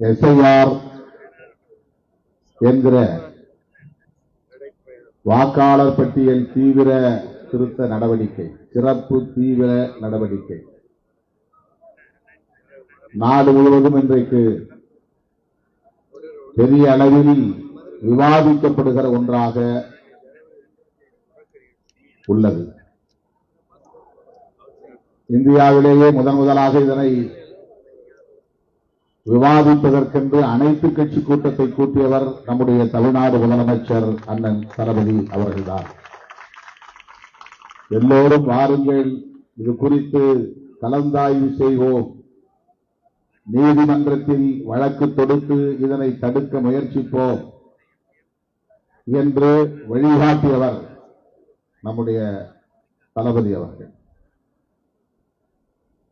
SIR என்கிற வாக்காளர் பட்டியல் தீவிர திருத்த நடவடிக்கை, சிறப்பு தீவிர நடவடிக்கை நாடு முழுவதும் இன்றைக்கு பெரிய அளவில் விவாதிக்கப்படுகிற ஒன்றாக உள்ளது. இந்தியாவிலேயே முதலாக இதனை விவாதிப்பதற்கென்று அனைத்து கட்சி கூட்டத்தை கூட்டியவர் நம்முடைய தமிழ்நாடு முதலமைச்சர் அண்ணன் தளபதி அவர்கள்தான். எல்லோரும் வாருங்கள், இது குறித்து கலந்தாய்வு செய்வோம், நீதிமன்றத்தில் வழக்கு தொடுத்து இதனை தடுக்க முயற்சிப்போம் என்று வழிகாட்டியவர் நம்முடைய தளபதி அவர்கள்.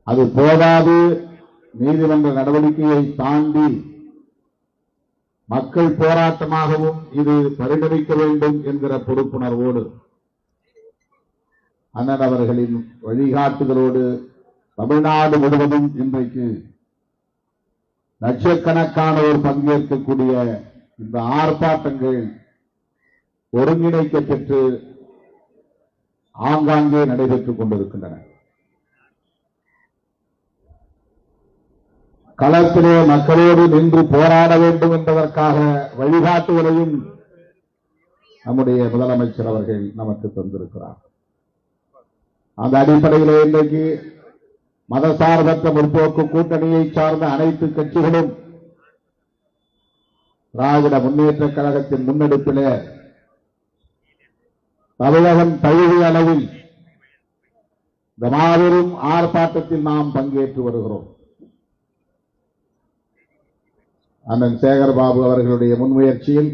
அது போதாது, நீதிமன்ற நடவடிக்கையை தாண்டி மக்கள் போராட்டமாகவும் இது பரிணமிக்க வேண்டும் என்கிற பொறுப்புணர்வோடு அண்ணன் அவர்களின் வழிகாட்டுதலோடு தமிழ்நாடு முழுவதும் இன்றைக்கு லட்சக்கணக்கானோர் பங்கேற்கக்கூடிய இந்த ஆர்ப்பாட்டங்கள் ஒருங்கிணைக்கப்பட்டு ஆங்காங்கே நடைபெற்றுக் கொண்டிருக்கின்றன. களத்திலே மக்களோடு நின்று போராட வேண்டும் என்பதற்காக வழிகாட்டுதலையும் நம்முடைய முதலமைச்சர் அவர்கள் நமக்கு தந்திருக்கிறார். அந்த அடிப்படையிலே இன்றைக்கு மதசார்பற்ற முற்போக்கு கூட்டணியை சார்ந்த அனைத்து கட்சிகளும் திராவிட முன்னேற்ற கழகத்தின் முன்னெடுப்பிலே தமிழகம் தழுவிய அளவில் இந்த மாபெரும் ஆர்ப்பாட்டத்தில் நாம் பங்கேற்று வருகிறோம். அண்ணன் சேகர்பாபு அவர்களுடைய முன்முயற்சியில்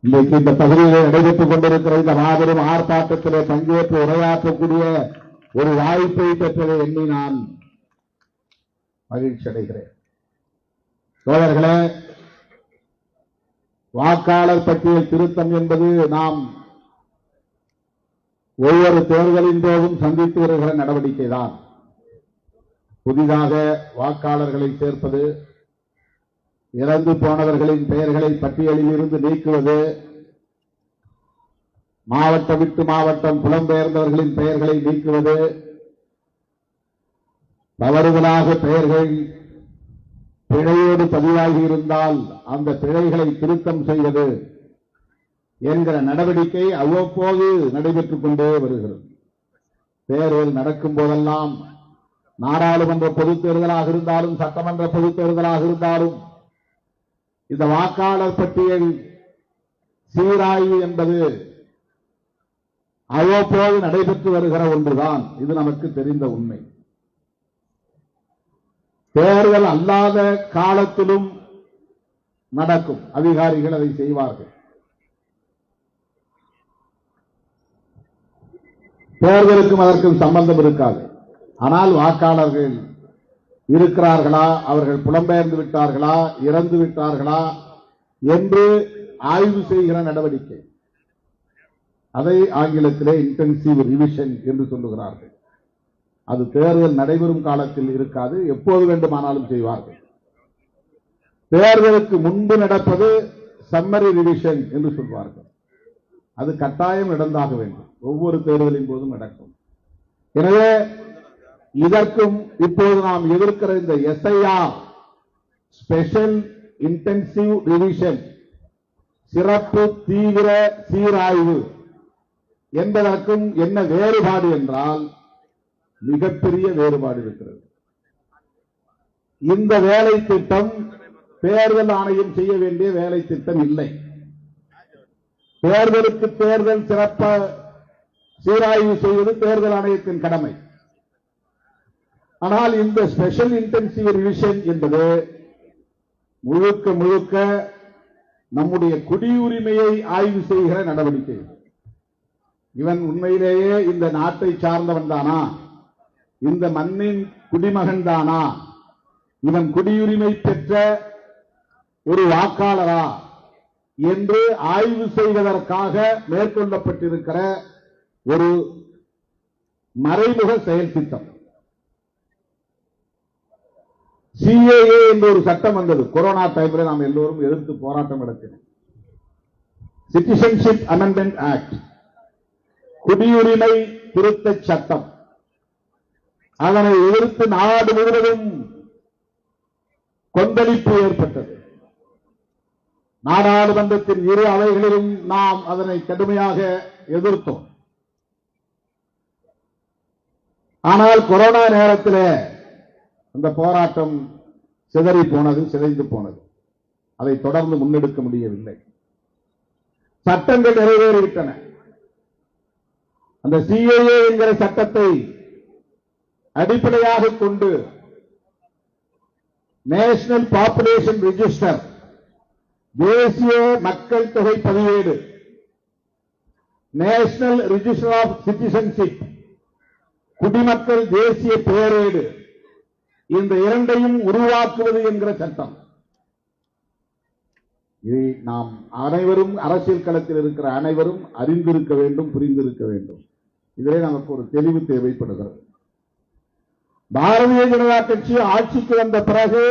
இன்றைக்கு இந்த பகுதியில் நடைபெற்றுக் கொண்டிருக்கிற இந்த மாபெரும் ஆர்ப்பாட்டத்திலே பங்கேற்று உரையாற்றக்கூடிய ஒரு வாய்ப்பை பெற்றதை எண்ணி நான் மகிழ்ச்சி அடைகிறேன். தோழர்களே, வாக்காளர் பட்டியல் திருத்தம் என்பது நாம் ஒவ்வொரு தேர்தலின் போதும் சந்தித்து வருகிற நடவடிக்கை தான். புதிதாக வாக்காளர்களை சேர்ப்பது, இறந்து போனவர்களின் பெயர்களை பட்டியலில் இருந்து நீக்குவது, மாவட்டம் விட்டு மாவட்டம் புலம்பெயர்ந்தவர்களின் பெயர்களை நீக்குவது, தவறுதலாக பெயர்கள் பிழையோடு பதிவாகி இருந்தால் அந்த பிழைகளை திருத்தம் செய்வது என்கிற நடவடிக்கை அவ்வப்போது நடைபெற்றுக் கொண்டே வருகிறது. தேர்தல் நடக்கும் போதெல்லாம், நாடாளுமன்ற பொதுத் தேர்தலாக இருந்தாலும் சட்டமன்ற பொதுத் தேர்தலாக இருந்தாலும், இந்த வாக்காளர் பட்டியல் சீராய்வு என்பது அவ்வப்போது நடைபெற்று வருகிற ஒன்றுதான். இது நமக்கு தெரிந்த உண்மை. தேர்தல் அல்லாத காலத்திலும் நடக்கும். அதிகாரிகள் அதை செய்வார்கள். தேர்தலுக்கும் அதற்கும் சம்பந்தம் இருக்காது. ஆனால் வாக்காளர்கள் இருக்கிறார்களா, அவர்கள் புலம்பெயர்ந்து விட்டார்களா, இறந்து விட்டார்களா என்று ஆய்வு செய்கிற நடவடிக்கை. அதை ஆங்கிலத்திலே இன்டென்சிவ் ரிவிஷன் என்று சொல்லுகிறார்கள். அது தேர்தல் நடைபெறும் காலத்தில் இருக்காது, எப்போது வேண்டுமானாலும் செய்வார்கள். தேர்தலுக்கு முன்பு நடப்பது சம்மரி ரிவிஷன் என்று சொல்வார்கள். அது கட்டாயம் நடந்தாக வேண்டும். ஒவ்வொரு தேர்தலின் போதும் நடக்கும். எனவே இதற்கும் இப்போது நாம் எதிர்க்கிற இந்த எஸ்ஐஆர், ஸ்பெஷல் இன்டென்சிவ் ரிவிஷன், சிறப்பு தீவிர சீராய்வு என்பதற்கும் என்ன வேறுபாடு என்றால் மிகப்பெரிய வேறுபாடு இருக்கிறது. இந்த வேலை திட்டம் தேர்தல் ஆணையம் செய்ய வேண்டிய வேலை திட்டம் இல்லை. தேர்தலுக்கு தேர்தல் சிறப்பு சீராய்வு செய்வது தேர்தல் ஆணையத்தின் கடமை. ஆனால் இந்த ஸ்பெஷல் இன்டென்சிவ் ரிவிஷன் என்பது முழுக்க முழுக்க நம்முடைய குடியுரிமையை ஆய்வு செய்கிற நடவடிக்கை. இவன் உண்மையிலேயே இந்த நாட்டை சார்ந்தவன் தானா, இந்த மண்ணின் குடிமகன் தானா, இவன் குடியுரிமை பெற்ற ஒரு வாக்காளரா என்று ஆய்வு செய்வதற்காக மேற்கொள்ளப்பட்டிருக்கிற ஒரு மறைமுக செயல் திட்டம். சிஏஏ என்ற ஒரு சட்டம் வந்தது. கொரோனா டைம்ல நாம் எல்லோரும் எதிர்த்து போராட்டம் நடத்தினோம். சிட்டிசன்ஷிப் அமெண்ட்மெண்ட் ஆக்ட், குடியுரிமை திருத்த சட்டம். அதனை எதிர்த்து நாடு முழுவதும் கொந்தளிப்பு ஏற்பட்டது. நாடாளுமன்றத்தின் இரு அவைகளிலும் நாம் அதனை கடுமையாக எதிர்த்தோம். ஆனால் கொரோனா நேரத்தில் அந்த போராட்டம் சிதறி போனது, சிதைந்து போனது. அதை தொடர்ந்து முன்னெடுக்க முடியவில்லை. சட்டங்கள் நிறைவேறிவிட்டன. அந்த சிஏஏ என்கிற சட்டத்தை அடிப்படையாக கொண்டு நேஷனல் பாப்புலேஷன் ரெஜிஸ்டர், தேசிய மக்கள் தொகை பதிவேடு, நேஷனல் ரெஜிஸ்டர் ஆஃப் சிட்டிசன்ஷிப், குடிமக்கள் தேசிய பேரேடு, இந்த இரண்டையும் உருவாக்குவது என்கிற சட்டம். இதை நாம் அனைவரும், அரசியல் களத்தில் இருக்கிற அனைவரும் அறிந்திருக்க வேண்டும், புரிந்திருக்க வேண்டும். இதிலே நமக்கு ஒரு தெளிவு தேவைப்படுகிறது. பாரதிய ஜனதா கட்சி ஆட்சிக்கு வந்த பிறகு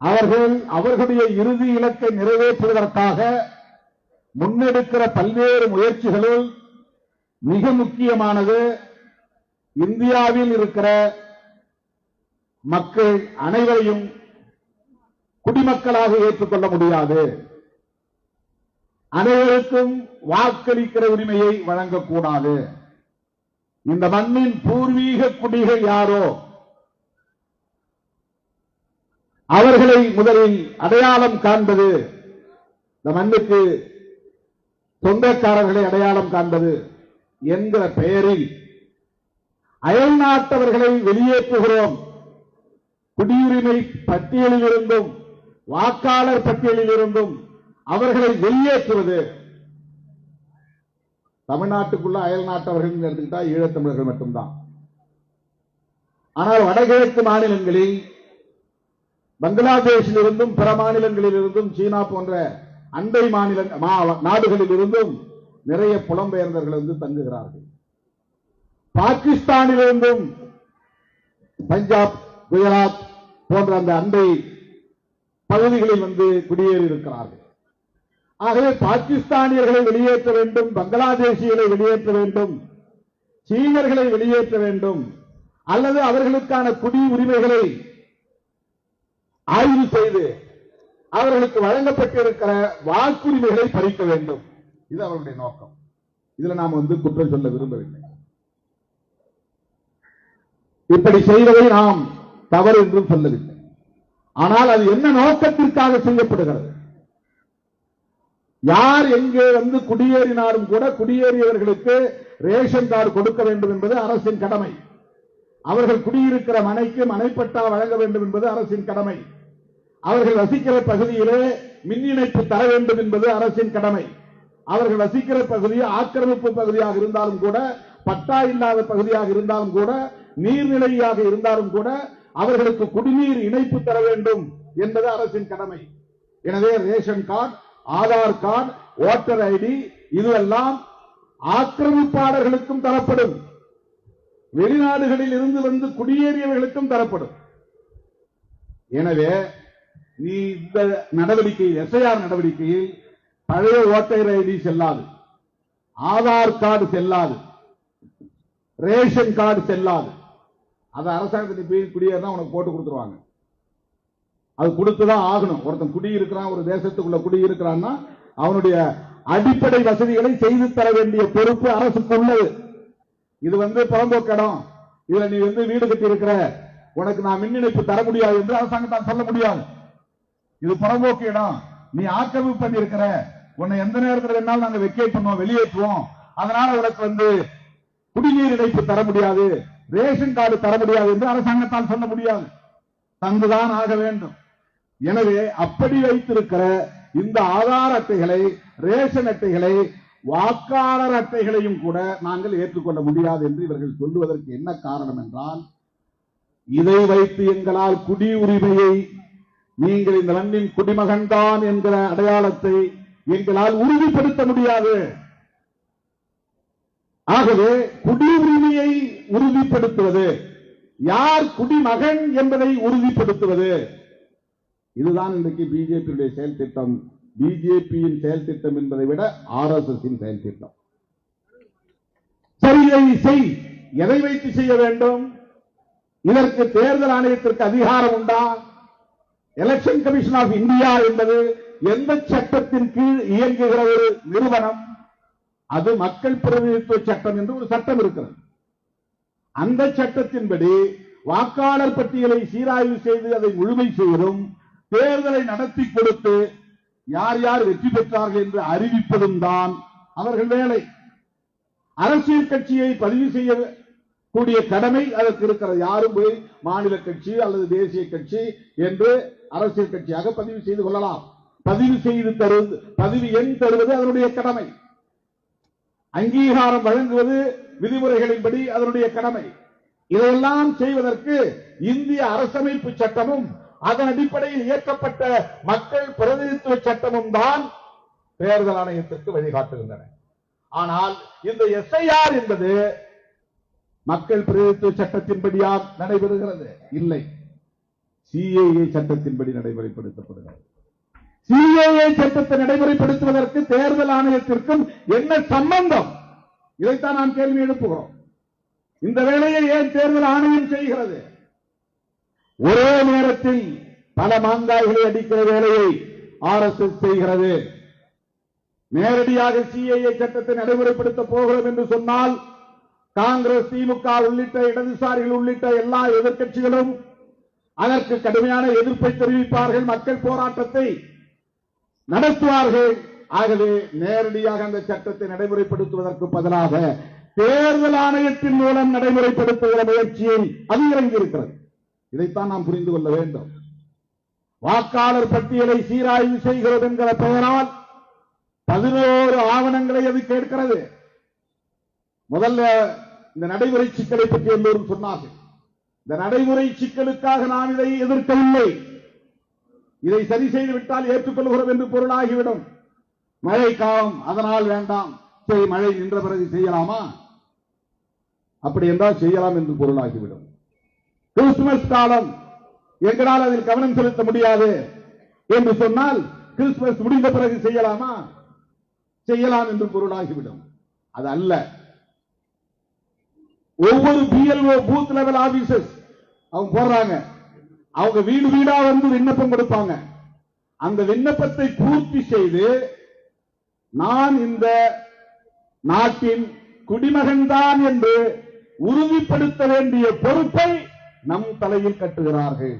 அவர்கள் அவர்களுடைய இறுதி இலக்கை நிறைவேற்றுவதற்காக முன்னெடுக்கிற பல்வேறு முயற்சிகளுள் மிக முக்கியமானது இந்தியாவில் இருக்கிற மக்கள் அனைவரையும் குடிமக்களாக ஏற்றுக்கொள்ள முடியாது, அனைவருக்கும் வாக்களிக்கிற உரிமையை வழங்கக்கூடாது. இந்த மண்ணின் பூர்வீக குடிகள் யாரோ அவர்களை முதலில் அடையாளம் காண்பது, இந்த மண்ணுக்கு சொந்தக்காரர்களை அடையாளம் காண்பது என்கிற பெயரில் அயல் நாட்டவர்களை வெளியேற்றுகிறோம். குடியுரிமை பட்டியலில் இருந்தும் வாக்காளர் பட்டியலில் இருந்தும் அவர்களை வெளியேற்றுவது. தமிழ்நாட்டுக்குள்ள அயல் நாட்டவர்கள் எடுத்துக்கிட்டா ஈழத்தமிழர்கள் மட்டும்தான். ஆனால் வடகிழக்கு மாநிலங்களில் பங்களாதேஷில் இருந்தும் பிற மாநிலங்களில் இருந்தும் சீனா போன்ற அண்டை மாநில நாடுகளில் இருந்தும் நிறைய புலம்பெயர்ந்தவர்கள் வந்து தங்குகிறார்கள். பாகிஸ்தானிலிருந்தும் பஞ்சாப், குஜராத் போன்ற அந்த அண்டை பகுதிகளில் வந்து குடியேறி இருக்கிறார்கள். ஆகவே பாகிஸ்தானியர்களை வெளியேற்ற வேண்டும், பங்களாதேசிகளை வெளியேற்ற வேண்டும், சீனர்களை வெளியேற்ற வேண்டும், அல்லது அவர்களுக்கான குடி உரிமைகளை ஆய்வு செய்து அவர்களுக்கு வழங்கப்பட்டிருக்கிற வாக்குரிமைகளை பறிக்க வேண்டும். இது அவர்களுடைய நோக்கம். இதுல நாம் வந்து குற்றம் சொல்ல விரும்பவில்லை. இப்படி செய்வதை நாம் தவறு என்றும் சொல்லவில்லை. ஆனால் அது என்ன நோக்கத்திற்காக செய்யப்படுகிறது? யார் எங்கே வந்து குடியேறினாலும் கூட குடியேறியவர்களுக்கு ரேஷன் கார்டு கொடுக்க வேண்டும் என்பது அரசின் கடமை. அவர்கள் குடியிருக்கிற மனைக்கு மனைப்பட்டா வழங்க வேண்டும் என்பது அரசின் கடமை. அவர்கள் வசிக்கிற பகுதியிலே மின் இணைப்பு தர வேண்டும் என்பது அரசின் கடமை. அவர்கள் வசிக்கிற பகுதி ஆக்கிரமிப்பு பகுதியாக இருந்தாலும் கூட, பட்டா இல்லாத பகுதியாக இருந்தாலும் கூட, நீர்நிலையாக இருந்தாலும் கூட அவர்களுக்கு குடிநீர் இணைப்பு தர வேண்டும் என்பது அரசின் கடமை. எனவே ration card, Aadhaar card, voter ID இதுவெல்லாம் ஆக்கிரமிப்பாளர்களுக்கும் தரப்படும், வெளிநாடுகளில் இருந்து வந்து குடியேறியவர்களுக்கும் தரப்படும். எனவே நீ இந்த நடவடிக்கை, எஸ்ஐஆர் நடவடிக்கையில் பழைய ஓட்டர் ஐடி செல்லாது, ஆதார் கார்டு செல்லாது, ரேஷன் கார்டு செல்லாது. அது அரசாங்கத்தில் போய் குடியேறினா உனக்கு போட்டு கொடுத்துருவாங்க. அது கொடுத்துதான் ஆகணும். ஒருத்தன் குடியிருக்கிறான், ஒரு தேசத்துக்குள்ள குடியிருக்கிறான்னா அவனுடைய அடிப்படை வசதிகளை செய்து தர வேண்டிய பொறுப்பு அரசுக்கு உள்ளது. இது வந்து புறம்போக்கு இடம், இதுல நீ வந்து வீடு கட்டி இருக்கிற, உனக்கு நான் மின் இணைப்பு தர முடியாது என்று அரசாங்கத்தால் சொல்ல முடியாது. இது புறம்போக்கு இடம், நீ ஆக்கிரமிப்பு பண்ணி இருக்கிற, உன்னை எந்த நேரத்தில் வேணாலும் நாங்க வெக்கேட் பண்ணுவோம், வெளியேற்றுவோம், அதனால உனக்கு வந்து குடிநீர் இணைப்பு தர முடியாது, ரேஷன் கார்டு தர முடியாது என்று அரசாங்கத்தால் சொல்ல முடியாது. தந்துதான் ஆக வேண்டும். எனவே அப்படி வைத்திருக்கிற இந்த ஆதார் அட்டைகளை, ரேஷன் அட்டைகளை, வாக்காளர் அட்டைகளையும் கூட நாங்கள் ஏற்றுக்கொள்ள முடியாது என்று இவர்கள் சொல்லுவதற்கு என்ன காரணம் என்றால், இதை வைத்து எங்களால் குடியுரிமையை, நீங்கள் இந்த மண்ணின் குடிமகன்தான் என்கிற அடையாளத்தை எங்களால் உறுதிப்படுத்த முடியாது. ஆகவே குடியுரிமையை உறுதிப்படுத்துவது, யார் குடிமகன் என்பதை உறுதிப்படுத்துவது. இதுதான் இன்றைக்கு பிஜேபியுடைய செயல் திட்டம். பிஜேபியின் செயல் திட்டம் என்பதை விட RSS செயல் திட்டம். சரியை செய், எதை வைத்து செய்ய வேண்டும்? இதற்கு தேர்தல் ஆணையத்திற்கு அதிகாரம் உண்டா? எலெக்ஷன் கமிஷன் ஆஃப் இந்தியா என்பது எந்த சட்டத்தின் கீழ் இயங்குகிற ஒரு நிறுவனம்? அது மக்கள் பிரதிநிதித்துவ சட்டம் என்று ஒரு சட்டம் இருக்கிறது. அந்த சட்டத்தின்படி வாக்காளர் பட்டியலை சீராய்வு செய்து அதை முழுமை செய்வதும், தேர்தலை நடத்தி கொடுத்து யார் யார் வெற்றி பெற்றார்கள் என்று அறிவிப்பதும் தான் அவர்கள் வேலை. அரசியல் கட்சியை பதிவு செய்யக்கூடிய கடமை அதற்கு இருக்கிறது. யாரும் போய் மாநில கட்சி அல்லது தேசிய கட்சி என்று அரசியல் கட்சியாக பதிவு செய்து கொள்ளலாம். பதிவு செய்து தருவது, பதிவு எண் தருவது அதனுடைய கடமை. அங்கீகாரம் வழங்குவது விதிமுறைகளின்படி அதனுடைய கடமை. இதையெல்லாம் செய்வதற்கு இந்திய அரசமைப்பு சட்டமும் அதன் அடிப்படையில் இயற்றப்பட்ட மக்கள் பிரதிநிதித்துவ சட்டமும் தான் தேர்தல் ஆணையத்திற்கு வழிகாட்டுகின்றன. ஆனால் இந்த SIR என்பது மக்கள் பிரதிநிதித்துவ சட்டத்தின்படியா நடைபெறுகிறது? இல்லை, CAA சட்டத்தின்படி நடைமுறைப்படுத்தப்படுகிறது. CAA சட்டத்தை நடைமுறைப்படுத்துவதற்கு தேர்தல் ஆணையத்திற்கும் என்ன சம்பந்தம்? இதைத்தான் நாம் கேள்வி எழுப்புகிறோம். இந்த வேலையை ஏன் தேர்தல் ஆணையம் செய்கிறது? ஒரே நேரத்தில் பல மாங்காய்களை அடிக்கிற வேலையை RSS செய்கிறது. நேரடியாக CAA சட்டத்தை நடைமுறைப்படுத்த போகிறோம் என்று சொன்னால் காங்கிரஸ், திமுக உள்ளிட்ட இடதுசாரிகள் உள்ளிட்ட எல்லா எதிர்க்கட்சிகளும் அதற்கு கடுமையான எதிர்ப்பை தெரிவிப்பார்கள், மக்கள் போராட்டத்தை நடத்துவார்கள். ஆகவே நேரடியாக அந்த சட்டத்தை நடைமுறைப்படுத்துவதற்கு பதிலாக தேர்தல் ஆணையத்தின் மூலம் நடைமுறைப்படுத்துகிற முயற்சியை அது இறங்கியிருக்கிறது. இதைத்தான் நாம் புரிந்து கொள்ள வேண்டும். வாக்காளர் பட்டியலை சீராய்வு செய்கிறது என்கிற பெயரால் 11 ஆவணங்களை அது கேட்கிறது. முதல்ல இந்த நடைமுறை சிக்கலை பற்றி எல்லோரும் சொன்னார்கள். இந்த நடைமுறை சிக்கலுக்காக நாம் இதை எதிர்க்கவில்லை. இதை சரி செய்து விட்டால் ஏற்றுக்கொள்கிறோம் என்று பொருளாகிவிடும். மழை காலம், அதனால் வேண்டாம், சரி மழை நின்ற பிறகு செய்யலாமா? அப்படி என்றால் செய்யலாம் என்று பொருளாகிவிடும். கிறிஸ்துமஸ் காலம், எங்களால் அதில் கவனம் செலுத்த முடியாது என்று சொன்னால் கிறிஸ்துமஸ் முடிந்த பிறகு செய்யலாமா? செய்யலாம் என்று பொருளாகிவிடும். அது அல்ல. ஒவ்வொரு BLO பூத் லெவல் ஆபீசர்ஸ் அவங்க போடுறாங்க, அவங்க வீடு வீடா வந்து விண்ணப்பம் கொடுப்பாங்க. அந்த விண்ணப்பத்தை பூர்த்தி செய்து நான் இந்த நாட்டின் குடிமகன்தான் என்று உறுதிப்படுத்த வேண்டிய பொறுப்பை நம் தலையில் கட்டுகிறார்கள்.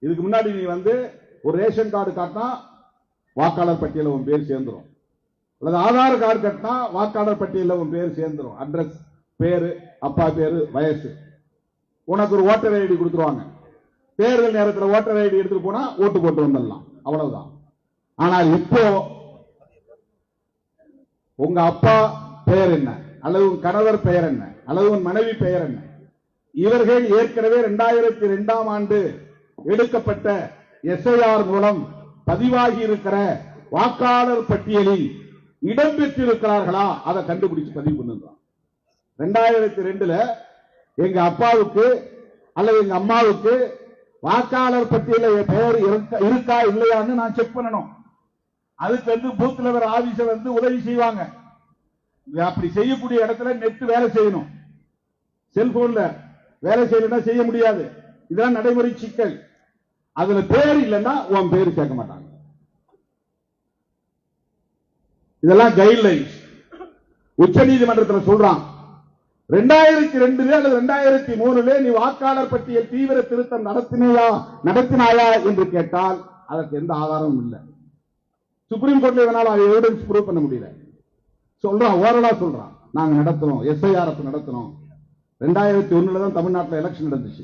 இதுக்கு முன்னாடி நீ வந்து ஒரு ரேஷன் கார்டு காட்டினா வாக்காளர் பட்டியலில் உன் பேர் சேர்ந்துரும், அல்லது ஆதார் கார்டு கட்டினா வாக்காளர் பட்டியலில் உன் பேர் சேர்ந்துரும். அட்ரஸ், பேரு, அப்பா பேரு, வயசு, உனக்கு ஒரு ஓட்டர் ஐடி கொடுத்துருவாங்க. தேர்தல் நேரத்தில் ஓட்டர் ஐடி எடுத்துட்டு போனா ஓட்டு போட்டு வந்துடலாம், அவ்வளவுதான். ஆனால் இப்போ உங்க அப்பா பெயர் என்ன, அல்லது உன் கணவர் பெயர் என்ன, அல்லது உன் மனைவி பெயர் என்ன, இவர்கள் ஏற்கனவே 2002ஆம் ஆண்டு எடுக்கப்பட்ட SIR மூலம் பதிவாகி இருக்கிற வாக்காளர் பட்டியலில் இடம்பெற்றிருக்கிறார்களா அதை கண்டுபிடிச்சு பதிவு பண்ணுறான். 2002ல எங்க அப்பாவுக்கு அல்லது எங்க அம்மாவுக்கு வாக்காளர் பட்டியலில் பெயர் இருக்கா இல்லையான்னு நான் செக் பண்ணணும். அதுக்கு வந்து பூத் லெவல் ஆபீசர் வந்து உதவி செய்வாங்க. அப்படி செய்யக்கூடிய இடத்துல நெட் வேலை செய்யணும், செல்போன்ல வேலை செய்யலன்னா செய்ய முடியாது. இதெல்லாம் நடைமுறை சிக்கல். அதுல பேர் இல்லைன்னா உன் பேர் சேர்க்க மாட்டாங்க. இதெல்லாம் கைட்லைன்ஸ் உச்ச நீதிமன்றத்தில் சொல்றான். 2002 அல்லது 2003 நீ வாக்காளர் பட்டியல் தீவிர திருத்தம் நடத்தினாயா என்று கேட்டால் அதற்கு எந்த ஆதாரமும் இல்லை. சுப்ரீம் கோர்ட்ல இதனால எவிடன்ஸ் ப்ரூவ் பண்ண முடியல. சொல்றான், ஓரலா சொல்றான், நாங்க நடத்துறோம், SIR நடத்துறோம். 2001 தான் தமிழ்நாட்டில் எலெக்ஷன் நடந்துச்சு.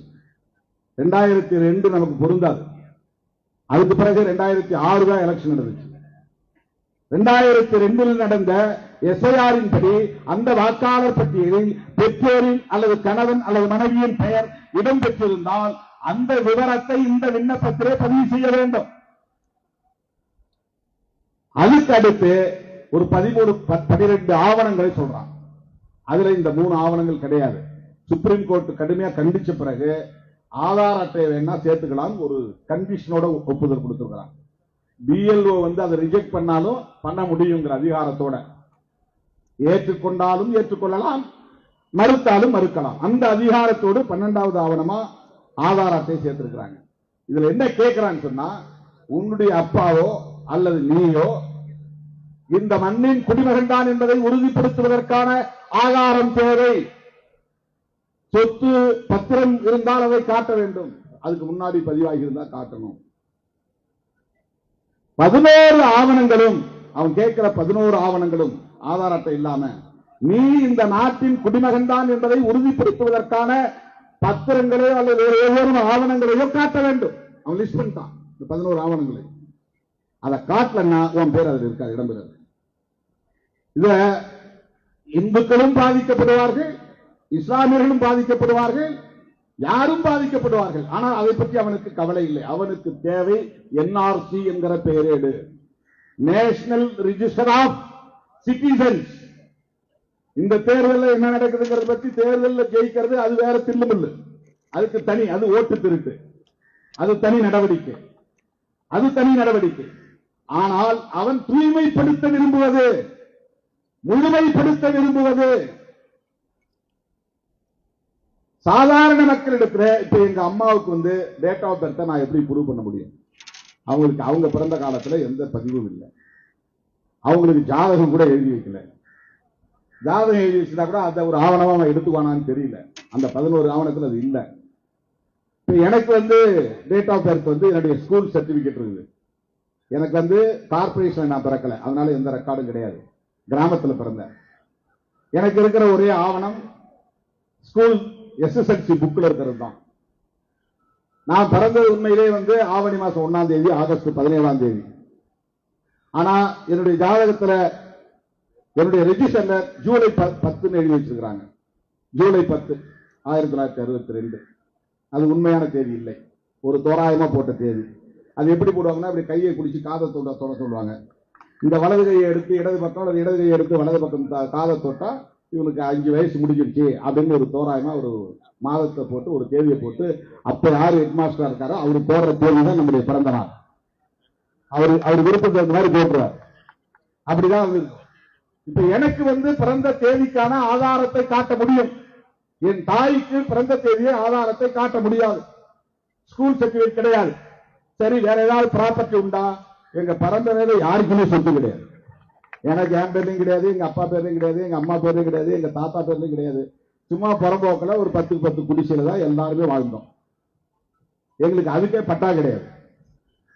2002 நமக்கு பொருந்தாது. அதுக்கு பிறகு 2006 தான் எலெக்ஷன் நடந்துச்சு. 2002 நடந்த SIR படி அந்த வாக்காளர் பட்டியலில் பெற்றோரின் அல்லது கணவன் அல்லது மனைவியின் பெயர் இடம்பெற்றிருந்தால் அந்த விவரத்தை இந்த விண்ணப்பத்திலே பதிவு செய்ய வேண்டும். அதுக்கு அடுத்து ஒரு 13-12 ஆவணங்களை சொல்றான். அதுல இந்த 3 ஆவணங்கள் கிடையாது. சுப்ரீம் கோர்ட் கடுமையா கண்டிச்ச பிறகு ஆதார் அட்டையை வேணா சேர்த்துக்கலாம் ஒரு கண்டிஷனோட ஒப்புதல் கொடுத்திருக்கிறாங்க. பிஎல்ஓ அதை ரிஜெக்ட் பண்ணாலும் பண்ண முடியுங்கிற அதிகாரத்தோட, ஏற்றுக்கொண்டாலும் ஏற்றுக்கொள்ளலாம், மறுத்தாலும் மறுக்கலாம். அந்த அதிகாரத்தோடு 12வது ஆவணமா ஆதார் அட்டையை சேர்த்திருக்கிறாங்க. இதுல என்ன கேட்கிறான்னு சொன்னா, உன்னுடைய அப்பாவோ அல்லது நீயோ இந்த மண்ணின் குடிமகன் தான் என்பதை உறுதிப்படுத்துவதற்கான ஆதாரம் தேவை. சொத்து பத்திரம் இருந்தால் அதை காட்ட வேண்டும். அதுக்கு முன்னாடி பதிவாகி இருந்தால் காட்டணும். 11 ஆவணங்களும், அவன் கேட்கிற 11 ஆவணங்களும் ஆதார் அட்டை இல்லாம நீ இந்த நாட்டின் குடிமகன் தான் என்பதை உறுதிப்படுத்துவதற்கான பத்திரங்களோ அல்லது ஒவ்வொரு ஆவணங்களையோ காட்ட வேண்டும். அவன் லிஸ்ட் பண்ணிட்டான் இந்த 11 ஆவணங்களை. அதை காட்டலன்னா உன் பேர் அதில் இருக்காது, இடம்பெறாது. இத இந்துக்களும் பாதிக்கப்படுவார்கள், இஸ்லாமியர்களும் பாதிக்கப்படுவார்கள், யாரும் பாதிக்கப்படுவார்கள். ஆனால் அதை பற்றி அவனுக்கு கவலை இல்லை. அவனுக்கு தேவை என்ஆர்சி என்கிற பெயரேடு, நேஷனல் ரிஜிஸ்டர் ஆஃப் சிட்டிசன்ஸ். இந்த தேர்தலில் என்ன நடக்குதுங்கிறத பற்றி, தேர்தலில் ஜெயிக்கிறது அது வேற தில்லுமில்லு, அதுக்கு தனி, அது ஓட்டு திருட்டு, அது தனி நடவடிக்கை, அது தனி நடவடிக்கை. ஆனால் அவன் தூய்மைப்படுத்த விரும்புவது, முழுமைப்படுத்த விரும்புவது சாதாரண மக்களிடத்துல. இப்ப எங்க அம்மாவுக்கு டேட் ஆஃப் பர்த் நான் எப்படி ப்ரூவ் பண்ண முடியும்? அவங்களுக்கு அவங்க பிறந்த காலத்துல எந்த பதிவும் இல்லை. அவங்களுக்கு ஜாதகம் கூட எழுதி வைக்கல. ஜாதகம் எழுதி வச்சுட்டா கூட அந்த ஒரு ஆவணமா அவன் எடுத்துவானான்னு தெரியல. அந்த 11 ஆவணத்துல அது இல்லை. இப்ப எனக்கு டேட் ஆஃப் பர்த் என்னுடைய ஸ்கூல் சர்டிபிகேட் இருக்குது. எனக்கு கார்பரேஷன் நான் பிறக்கல, அதனால எந்த ரெக்கார்டும் கிடையாது. கிராமத்துல பிறந்தேன். எனக்கு இருக்கிற ஒரே ஆவணம் ஸ்கூல் எஸ்எஸ்எல்சி புக்ல இருக்கிறது தான். நான் பிறந்தது உண்மையிலே ஆவணி மாசம் 1ஆம் தேதி, ஆகஸ்ட் 17ஆம் தேதி. ஆனா என்னுடைய ஜாதகத்துல, என்னுடைய ரெஜிஸ்டர்ல ஜூலை 10 எழுதி வச்சிருக்கிறாங்க. ஜூலை 10, 1962. அது உண்மையான தேதி இல்லை, ஒரு தோராயமா போட்ட தேதி. அது எப்படி போடுவாங்கன்னா, அப்படி கையை குடிச்சு காதை தொட சொல்லுவாங்க. இந்த வலது கையை எடுத்து இடது பக்கம், அல்லது இடது கையை எடுத்து வலது பக்கம் காதை தொட்டா இவனுக்கு 5 வயசு முடிஞ்சிருச்சு அப்படின்னு ஒரு தோராயமா ஒரு மாதத்தை போட்டு, ஒரு தேதியை போட்டு, அப்ப யாரு ஹெட் மாஸ்டரா இருக்காரோ அவரு போடுற தேதி தான் நம்முடைய பிறந்த நாள். அவர் விருப்பத்துக்கு அந்த மாதிரி போட்டுருவார். அப்படிதான் இப்ப எனக்கு பிறந்த தேதிக்கான ஆதாரத்தை காட்ட முடியும். என் தாய்க்கு பிறந்த தேதியை ஆதாரத்தை காட்ட முடியாது. ஸ்கூல் சர்டிபிகேட் கிடையாது. சரி, வேற ஏதாவது ப்ராப்பர்ட்டி உண்டா? எங்க பிறந்த வேலை யாருக்குமே சொத்து கிடையாது. எனக்கு என் பேர்லையும் கிடையாது, எங்க அப்பா பேர்லையும் கிடையாது, எங்க அம்மா பேர்லையும் கிடையாது, எங்க தாத்தா பேர்லையும் கிடையாது. சும்மா புறம்போக்கில் ஒரு 10 குடிசையில தான் எல்லாருமே வாழ்ந்தோம். எங்களுக்கு அதுக்கே பட்டா கிடையாது.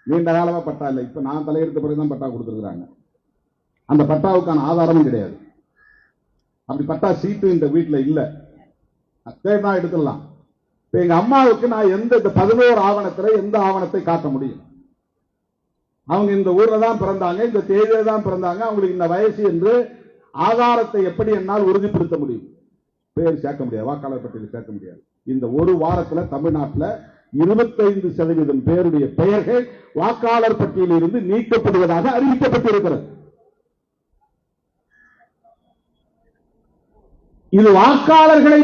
நீண்ட காலமா பட்டா இல்லை. இப்ப நான் தலையெடுத்த பிறகுதான் பட்டா கொடுத்துருக்காங்க. அந்த பட்டாவுக்கான ஆதாரமும் கிடையாது. அப்படி பட்டா சீட்டு இந்த வீட்டில் இல்லை. தேடினா எடுத்துடலாம். இப்ப எங்க அம்மாவுக்கு நான் எந்த 11 ஆவணத்துல எந்த ஆவணத்தை காட்ட முடியும்? அவங்க இந்த ஊர்ல தான் பிறந்தாங்க, இந்த தேதியில தான் பிறந்தாங்க, அவங்களுக்கு இந்த வயசு என்று ஆதாரத்தை எப்படி என்னால் உறுதிப்படுத்த முடியும்? பேர் சேர்க்க முடியாது, வாக்காளர் பட்டியலில் சேர்க்க முடியாது. இந்த ஒரு வாரத்தில் தமிழ்நாட்டில் 25% பேருடைய பெயர்கள் வாக்காளர் பட்டியலில் இருந்து நீக்கப்படுவதாக அறிவிக்கப்பட்டிருக்கிறது. இது வாக்காளர்களை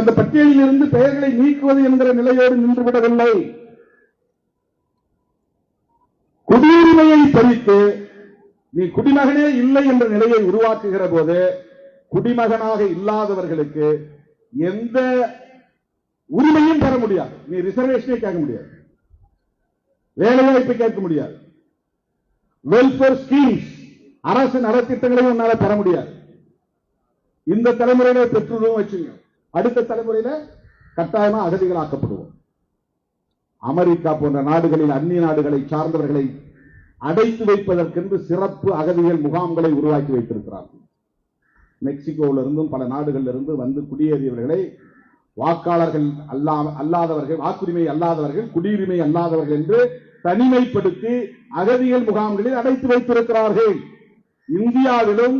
அந்த பட்டியலில் இருந்து பெயர்களை நீக்குவது என்கிற நிலையோடு நின்றுவிடவில்லை. குடியுரிமையை பறித்து நீ குடிமகனே இல்லை என்ற நிலையை உருவாக்குகிற போது, குடிமகனாக இல்லாதவர்களுக்கு எந்த உரிமையும் பெற முடியாது. நீ ரிசர்வேஷனே கேட்க முடியாது, வேலைவாய்ப்பை கேட்க முடியாது, வெல்ஃபேர் ஸ்கீம்ஸ், அரசு நலத்திட்டங்களையும் உன்னால பெற முடியாது. இந்த தலைமுறையில பெற்றதும் வச்சுங்க, அடுத்த தலைமுறையில கட்டாயமா அகதிகளாக்கப்படுவோம். அமெரிக்கா போன்ற நாடுகளில் அந்நிய நாடுகளை சார்ந்தவர்களை அடைத்து வைப்பதற்கென்று சிறப்பு அகதிகள் முகாம்களை உருவாக்கி வைத்திருக்கிறார்கள். மெக்சிகோவில் இருந்தும் பல நாடுகளில் இருந்து வந்து குடியேறியவர்களை வாக்காளர்கள் அல்லாதவர்கள், வாக்குரிமை அல்லாதவர்கள், குடியுரிமை அல்லாதவர்கள் என்று தனிமைப்படுத்தி அகதிகள் முகாம்களில் அடைத்து வைத்திருக்கிறார்கள். இந்தியாவிலும்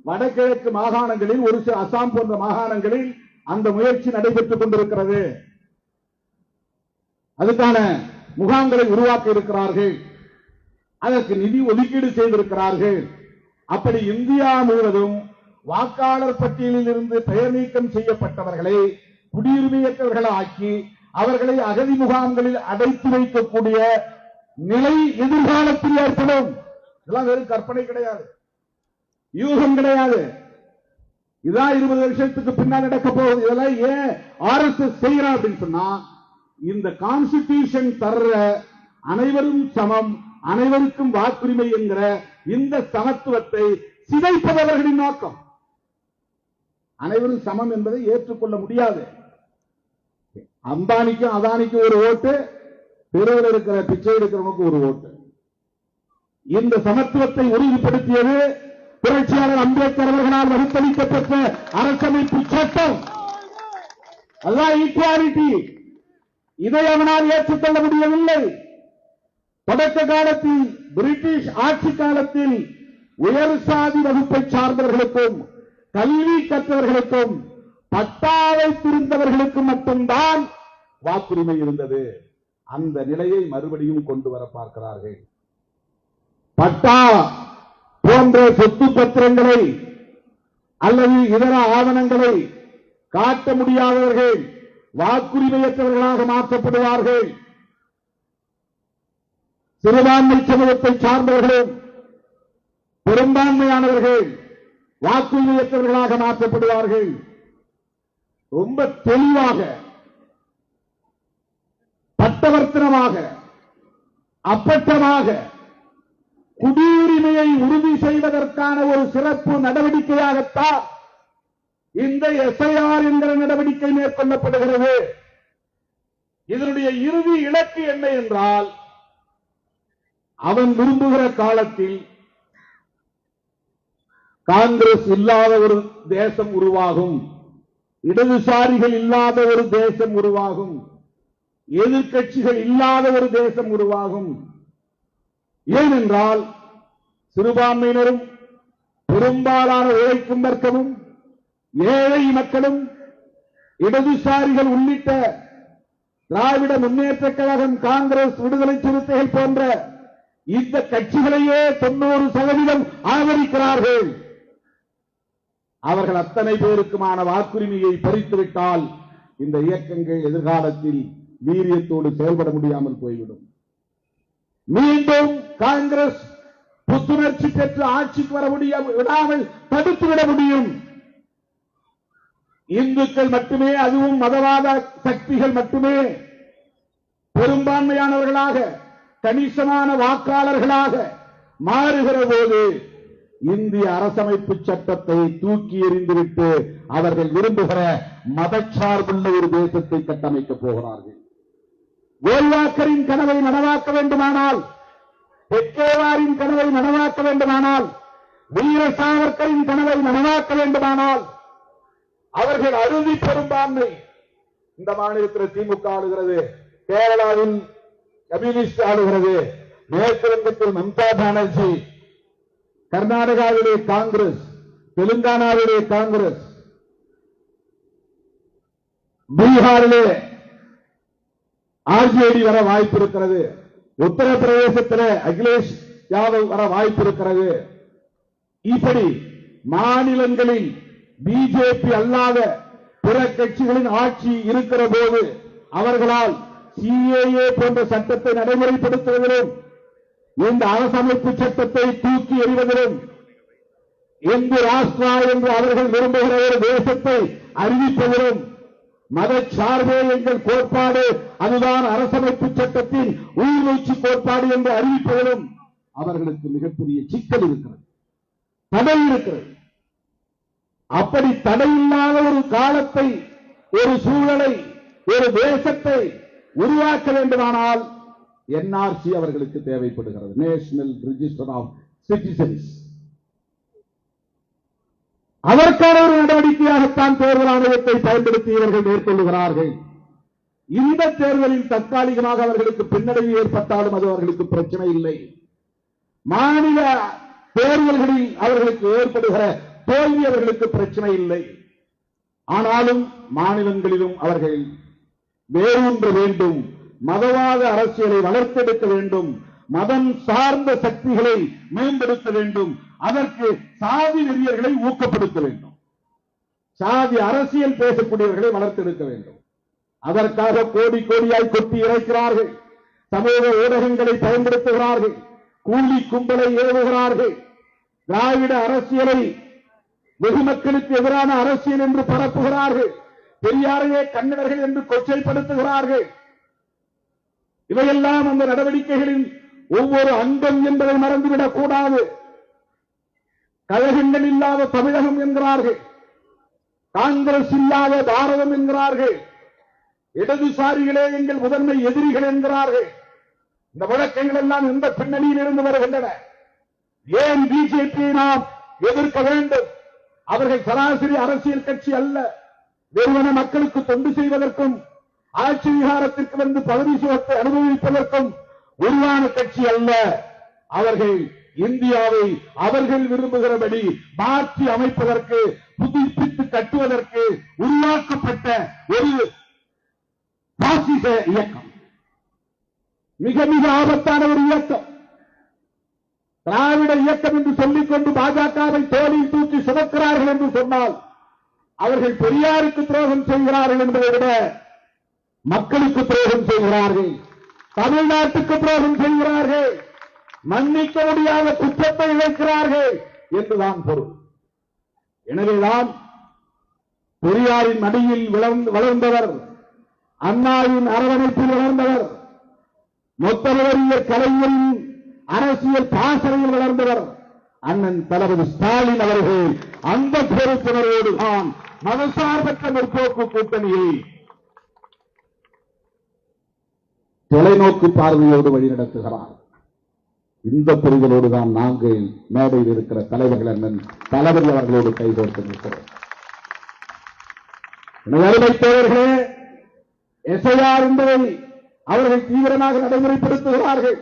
வடகிழக்கு மாகாணங்களில், ஒரு சில அசாம் போன்ற மாகாணங்களில் அந்த முயற்சி நடைபெற்றுக் கொண்டிருக்கிறது. அதுக்கான முகாம்களை உருவாக்க இருக்கிறார்கள். அதற்கு நிதி ஒதுக்கீடு செய்திருக்கிறார்கள். அப்படி இந்தியா முழுவதும் வாக்காளர் பட்டியலில் இருந்து பெயர் நீக்கம் செய்யப்பட்டவர்களை குடியுரிமையற்றவர்களை ஆக்கி அவர்களை அகதி முகாம்களில் அடைத்து வைக்கக்கூடிய நிலை எதிர்காலத்தில் ஏற்படும். இதெல்லாம் வெறும் கற்பனை கிடையாது, யூகம் கிடையாது. இதான் 20 வருஷத்துக்கு பின்னால் நடக்க போகுது. இதெல்லாம் ஏன் RSS செய்யறா அப்படின்னு சொன்னா, இந்த கான்ஸ்டிடியூஷன் தர்ற அனைவரும் சமம், அனைவருக்கும் வாக்குரிமை என்கிற இந்த சமத்துவத்தை சிதைப்பவர்களின் நோக்கம். அனைவரும் சமம் என்பதை ஏற்றுக்கொள்ள முடியாது. அம்பானிக்கும் அதானிக்கும் ஒரு ஓட்டு, தெருவில் இருக்கிற பிச்சை எடுக்கிறவனுக்கு ஒரு ஓட்டு. இந்த சமத்துவத்தை உறுதிப்படுத்தியது புரட்சியாளர் அம்பேத்கர் அவர்களால் வகுத்தளிக்கப்பட்ட அரசமைப்பு சட்டம். அதான் ஈக்குவாலிட்டி. இதை அவனால் ஏற்றுக்கொள்ள முடியவில்லை. தொடக்க காலத்தில் பிரிட்டிஷ் ஆட்சி காலத்தில் உயர் சாதி வகுப்பை சார்ந்தவர்களுக்கும் கல்வி கற்றவர்களுக்கும் பட்டாவை புரிந்தவர்களுக்கு மட்டும்தான் வாக்குரிமை இருந்தது. அந்த நிலையை மறுபடியும் கொண்டு வர பார்க்கிறார்கள். பட்டா போன்ற சொத்து பத்திரங்களை அல்லது இதர ஆவணங்களை காட்ட முடியாதவர்கள் வாக்குரிமையற்றவர்களாக மாற்றப்படுவார்கள். சிறுபான்மை சமூகத்தை சார்ந்தவர்களும் பெரும்பான்மையானவர்கள் வாக்குரிமையற்றவர்களாக மாற்றப்படுவார்கள். ரொம்ப தெளிவாக, பட்டவர்த்தனமாக, அப்பட்டமாக குடியுரிமையை உறுதி செய்வதற்கான ஒரு சிறப்பு நடவடிக்கையாகத்தான் இந்த SIR என்கிற நடவடிக்கை மேற்கொள்ளப்படுகிறது. இதனுடைய இறுதி இலக்கு என்ன என்றால், அவன் விரும்புகிற காலத்தில் காங்கிரஸ் இல்லாத ஒரு தேசம் உருவாகும், இடதுசாரிகள் இல்லாத ஒரு தேசம் உருவாகும், எதிர்க்கட்சிகள் இல்லாத ஒரு தேசம் உருவாகும். ஏனென்றால் சிறுபான்மையினரும் பெரும்பாலான உழைக்கும் வர்க்கமும் ஏழை மக்களும் இடதுசாரிகள் உள்ளிட்ட திராவிட முன்னேற்ற கழகம், காங்கிரஸ், விடுதலை சிறுத்தைகள் போன்ற இந்த கட்சிகளையே 90% ஆதரிக்கிறார்கள். அவர்கள் அத்தனை பேருக்குமான வாக்குரிமையை பறித்துவிட்டால் இந்த இயக்கங்கள் எதிர்காலத்தில் வீரியத்தோடு செயல்பட முடியாமல் போய்விடும். மீண்டும் காங்கிரஸ் புத்துணர்ச்சி பெற்று ஆட்சிக்கு வர விடாமல் தடுத்துவிட முடியும். இந்துக்கள் மட்டுமே, அதுவும் மதவாத சக்திகள் மட்டுமே பெரும்பான்மையானவர்களாக, கணிசமான வாக்காளர்களாக மாறுகிற போது இந்திய அரசமைப்பு சட்டத்தை தூக்கி எறிந்துவிட்டு அவர்கள் விரும்புகிற மதச்சார்புள்ள ஒரு தேசத்தை கட்டமைக்கப் போகிறார்கள். கோல்வாக்கரின் கனவை நனவாக்க வேண்டுமானால், பெக்கேவாரின் கனவை நனவாக்க வேண்டுமானால், வீர சாவர்கரின் கனவை நனவாக்க வேண்டுமானால் அவர்கள் அறுதி பெரும்பான்மை. இந்த மாநிலத்தில் திமுக ஆளுகிறது, கேரளாவில் கம்யூனிஸ்ட் ஆளுகிறது, மேற்கு வங்கத்தில் மம்தா பானர்ஜி, கர்நாடகாவிலே காங்கிரஸ், தெலுங்கானாவிலே காங்கிரஸ், பீகாரிலே RJD வர வாய்ப்பு இருக்கிறது, உத்தரப்பிரதேசத்தில் அகிலேஷ் யாதவ் வர வாய்ப்பு இருக்கிறது. இப்படி மாநிலங்களில் பிஜேபி அல்லாத பிற கட்சிகளின் ஆட்சி இருக்கிற போது அவர்களால் CAA போன்ற சட்டத்தை நடைமுறைப்படுத்துவதிலும், இந்த அரசமைப்பு சட்டத்தை தூக்கி எறிவதிலும், இந்து ராஷ்டிரா என்று அவர்கள் விரும்புகிற ஒரு தேசத்தை அறிவிப்பதிலும், மதச்சார்பே எங்கள் கோட்பாடு, அதுதான் அரசமைப்பு சட்டத்தின் உயிர்மூச்சு கோட்பாடு என்று அறிவிப்பதிலும் அவர்களுக்கு மிகப்பெரிய சிக்கல் இருக்கிறது, தடை இருக்கிறது. அப்படி தடையில்லாத ஒரு காலத்தை, ஒரு சூழலை, ஒரு தேசத்தை உருவாக்க வேண்டுமானால் NRC அவர்களுக்கு தேவைப்படுகிறது, நேஷனல் ரெஜிஸ்டர் ஆஃப் சிட்டிசன்ஸ். அதற்கான ஒரு நடவடிக்கையாகத்தான் தேர்தல் ஆணையத்தை பயன்படுத்தி இவர்கள் மேற்கொள்ளுகிறார்கள். இந்த தேர்தலில் தற்காலிகமாக அவர்களுக்கு பின்னடைவு ஏற்பட்டாலும் அது அவர்களுக்கு பிரச்சனை இல்லை. மாநில தேர்தல்களில் அவர்களுக்கு ஏற்படுகிற தோல்வி அவர்களுக்கு பிரச்சனை இல்லை. ஆனாலும் மாநிலங்களிலும் அவர்கள் வேரூன்ற வேண்டும், மதவாத அரசியலை வளர்த்தெடுக்க வேண்டும், மதம் சார்ந்த சக்திகளை மேம்படுத்த வேண்டும், அதற்கு சாதி வெறியர்களை ஊக்கப்படுத்த வேண்டும். சாதி அரசியல் பேசக்கூடியவர்களை வளர்த்தெடுக்க வேண்டும். அதற்காக கோடி கோடியாய் கொட்டி இறைக்கிறார்கள். சமூக ஊடகங்களை பயன்படுத்துகிறார்கள். கூலி கும்பலை ஏவுகிறார்கள். திராவிட அரசியலை வெகு மக்களுக்கு எதிரான அரசியல் என்று பரப்புகிறார்கள். பெரியாரையே கன்னடர்கள் என்று கொச்சைப்படுத்துகிறார்கள். இவையெல்லாம் அந்த நடவடிக்கைகளின் ஒவ்வொரு அங்கம் என்பதை மறந்துவிடக் கூடாது. கழகங்கள் இல்லாத தமிழகம் என்கிறார்கள். காங்கிரஸ் இல்லாத பாரதம் என்கிறார்கள். இடதுசாரிகளே எங்கள் முதன்மை எதிரிகள் என்கிறார்கள். இந்த வழக்கங்கள் எல்லாம் எந்த பின்னணியில் இருந்து வருகின்றன? ஏன் பிஜேபியை நாம் எதிர்க்க வேண்டும்? அவர்கள் சராசரி அரசியல் கட்சி அல்ல. வெறுமன மக்களுக்கு தொண்டு செய்வதற்கும் ஆட்சி அதிகாரத்திற்கு வந்து பதவி சுகத்தை அனுபவிப்பதற்கும் உருவான கட்சி அல்ல. அவர்கள் இந்தியாவை அவர்கள் விரும்புகிறபடி மாற்றி அமைப்பதற்கு, புதுப்பித்து கட்டுவதற்கு உருவாக்கப்பட்ட ஒரு பாசிச இயக்கம். மிக மிக ஆபத்தான ஒரு இயக்கம். திராவிட இயக்கம் என்று சொல்லிக்கொண்டு பாஜகவை தோளில் தூக்கி சுமக்கிறார்கள் என்று சொன்னால் அவர்கள் பெரியாருக்கு துரோகம் செய்கிறார்கள் என்பதை விட மக்களுக்கு துரோகம் செய்கிறார்கள். தமிழ்நாட்டுக்கு துரோகம் செய்கிறார்கள். மன்னிக்க முடியாத குற்றத்தை இழைக்கிறார்கள் என்றுதான் பொருள். எனவேதான் பெரியாரின் மடியில் வளர்ந்தவர், அண்ணாவின் அரவணைப்பில் வளர்ந்தவர், மொத்தவரிய கலைஞரின் அரசியல் பாசறையில் வளர்ந்தவர் அண்ணன் தளபதி ஸ்டாலின் அவர்கள் அந்த பொறுப்புணர்வோடு தான் மதசார்பற்ற முற்போக்கு கூட்டணியை தொலைநோக்கு பார்வையோடு வழிநடத்துகிறார். இந்த புரிதலோடு தான் நாங்கள் மேடையில் இருக்கிற தலைவர்கள் அண்ணன் தளபதி அவர்களோடு கைகோர்த்து நிற்கிறோம். அருமைத்தோழர்களே, எஸ்ஐஆர் என்பதை அவர்கள் தீவிரமாக நடைமுறைப்படுத்துகிறார்கள்.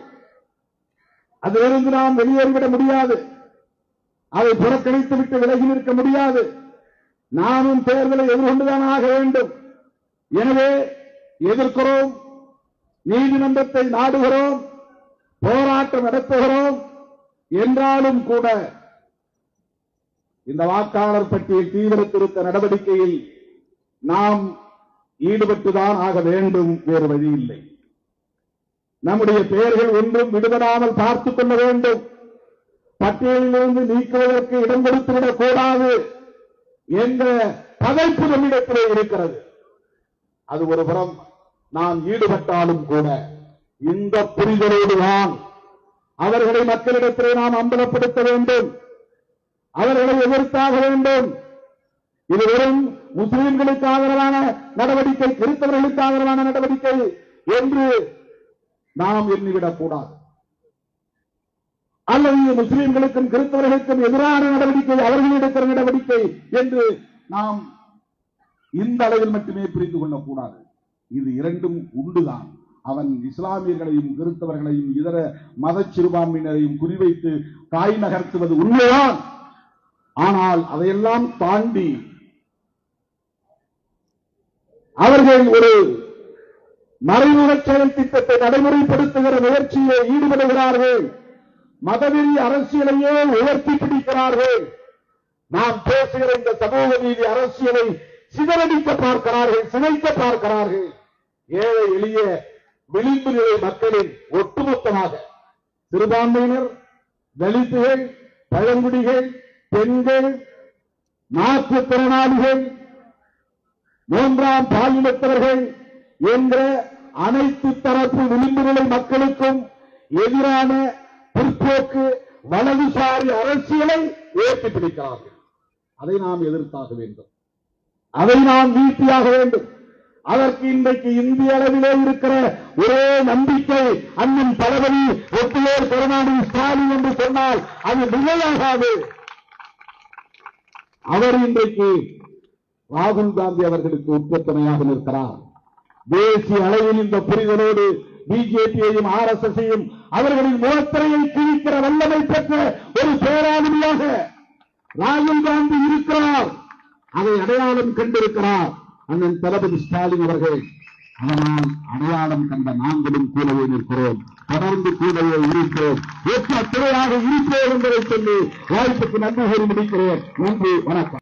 அதிலிருந்து நாம் வெளியேறிவிட முடியாது. அதை புறக்கணித்து விட்டு விலகி நிற்க முடியாது. நாமும் தேர்தலை எதிர்கொண்டுதான் ஆக வேண்டும். எனவே எதிர்க்கிறோம், நீதிமன்றத்தை நாடுகிறோம், போராட்டம் நடத்துகிறோம். என்றாலும் கூட இந்த வாக்காளர் பட்டியல் தீவிர திருத்த நடவடிக்கையில் நாம் ஈடுபட்டுதான் ஆக வேண்டும். வேறு வழி இல்லை. நம்முடைய பெயர்கள் ஒன்றும் விடுபடாமல் பார்த்துக் கொள்ள வேண்டும். பட்டியலிலிருந்து நீக்குவதற்கு இடம் கொடுத்துவிடக் கூடாது என்ற பதைப்பு நம்மிடத்திலே இருக்கிறது. அது ஒரு புறம் நாம் ஈடுபட்டாலும் கூட இந்த புரிதலோடுதான் அவர்களை மக்களிடத்திலே நாம் அம்பலப்படுத்த வேண்டும். அவர்களை எதிர்த்தாக வேண்டும். இது வெறும் முஸ்லிம்களுக்கு ஆதரவான நடவடிக்கை, கிறிஸ்தவர்களுக்கு ஆதரவான நடவடிக்கை என்று நாம் எண்ணிவிடக் கூடாது. அல்லது முஸ்லிம்களுக்கும் கிறிஸ்தவர்களுக்கும் எதிரான நடவடிக்கை, அவர்கள் எடுக்கிற நடவடிக்கை என்று நாம் இந்த அளவில் மட்டுமே புரிந்து கொள்ளக்கூடாது. இது இரண்டும் உண்டுதான். அவன் இஸ்லாமியர்களையும் கிறிஸ்தவர்களையும் இதர மத சிறுபான்மையினரையும் குறிவைத்து காய் நகர்த்துவது உண்மைதான். ஆனால் அதையெல்லாம் தாண்டி அவர்கள் ஒரு மறைமுக செயல் திட்டத்தை நடைமுறைப்படுத்துகிற முயற்சியிலே ஈடுபடுகிறார்கள். மதவெறி அரசியலையே உயர்த்தி பிடிக்கிறார்கள். நாம் பேசுகிற இந்த சமூக நீதி அரசியலை சிதறடிக்க பார்க்கிறார்கள், சிதைக்க பார்க்கிறார்கள். ஏழை எளிய விளிம்பு நிலை மக்களின் ஒட்டுமொத்தமாக சிறுபான்மையினர், தலித்துகள், பழங்குடிகள், பெண்கள், மாற்றுத்திறனாளிகள், மூன்றாம் பாலினத்தவர்கள் என்ற அனைத்து தரப்பு விளிம்பு நிலை மக்களுக்கும் எதிரான பிற்போக்கு வலதுசாரி அரசியலை உயர்த்தி பிடிக்கிறார்கள். அதை நாம் எதிர்த்தாக வேண்டும். அதை நாம் வீழ்த்தியாக வேண்டும். அதற்கு இன்றைக்கு இந்திய அளவிலே இருக்கிற ஒரே நம்பிக்கை அண்ணன் தளபதி ஒட்டுவேர் கருணாநிதி ஸ்டாலின் என்று சொன்னால் அது நிலையாகாது. அவர் இன்றைக்கு ராகுல் காந்தி அவர்களுக்கு உட்பத்தனையாக நிற்கிறார். தேசிய அளவில் இந்த புரிதலோடு பிஜேபியையும் RSSையும் அவர்களின் முகத்திரையை கிழிக்கிற வல்லமை பெற்ற ஒரு பேராளுமையாக ராகுல் காந்தி இருக்கிறார். அதை அடையாளம் கண்டிருக்கிறார் அண்ணன் தளபதி ஸ்டாலின் அவர்கள். அதனால் அடையாளம் கண்ட நாங்களும் கூடவே நிற்கிறோம், தொடர்ந்து கூடவே இருக்கிறோம், ஒற்ற துறையாக இருப்போம் என்பதை சொல்லி வாய்ப்புக்கு நன்றி கூறி முடிக்கிறேன். நன்றி, வணக்கம்.